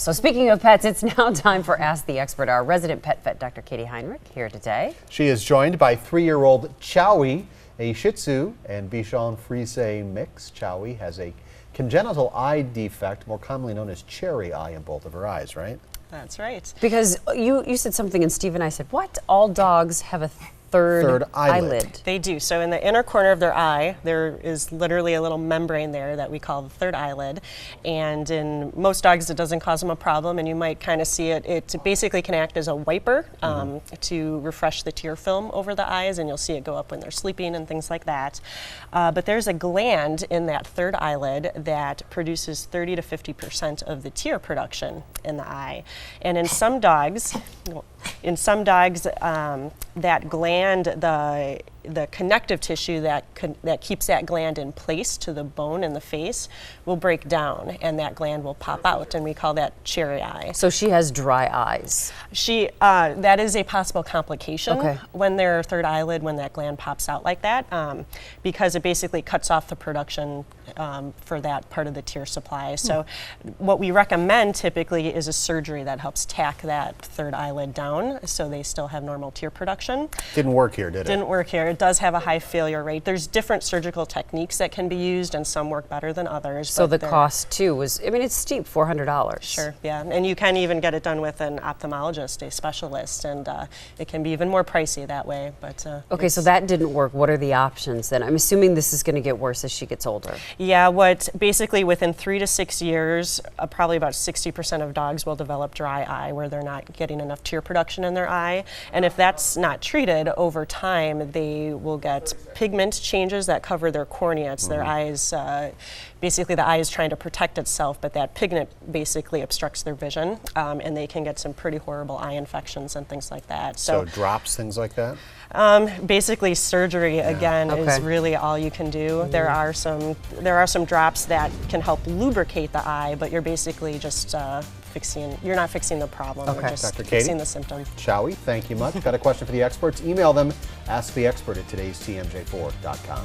So speaking of pets, it's now time for Ask the Expert. Our resident pet vet, Dr. Katie Heinrich, here today. She is joined by 3-year-old Chowy, a Shih Tzu and Bichon Frise mix. Chowy has a congenital eye defect, more commonly known as cherry eye, in both of her eyes, right? That's right. Because you said something and Steve and I said, what? All dogs have a third eyelid. They do. So in the inner corner of their eye, there is literally a little membrane there that we call the third eyelid. And in most dogs, it doesn't cause them a problem, and you might kind of see it. It basically can act as a wiper to refresh the tear film over the eyes, and you'll see it go up when they're sleeping and things like that. But there's a gland in that third eyelid that produces 30 to 50% of the tear production in the eye. And in some dogs, that gland, the connective tissue that keeps that gland in place to the bone in the face will break down, and that gland will pop out, and we call that cherry eye. So she has dry eyes. That is a possible complication when their third eyelid, when that gland pops out like that, because it basically cuts off the production for that part of the tear supply. So what we recommend typically is a surgery that helps tack that third eyelid down so they still have normal tear production. Didn't work here, did it? Didn't work here. It does have a high failure rate. There's different surgical techniques that can be used, and some work better than others. So the cost too was, I mean, it's steep, $400. Sure, yeah. And you can even get it done with an ophthalmologist, a specialist, and it can be even more pricey that way. But okay, so that didn't work. What are the options then? I'm assuming this is going to get worse as she gets older. Yeah, basically within 3 to 6 years, probably about 60% of dogs will develop dry eye, where they're not getting enough tear production in their eye. And if that's not treated, over time they will get pigment changes that cover their cornea. It's their eyes, basically the eye is trying to protect itself, but that pigment basically obstructs their vision, and they can get some pretty horrible eye infections and things like that. So drops, things like that? Basically surgery again is really all you can do. There are some drops that can help lubricate the eye, but you're basically just you're not fixing the problem, you're just fixing the symptom. Chowy, thank you much. Got a question for the experts? Email them, asktheexpert@todaystmj4.com.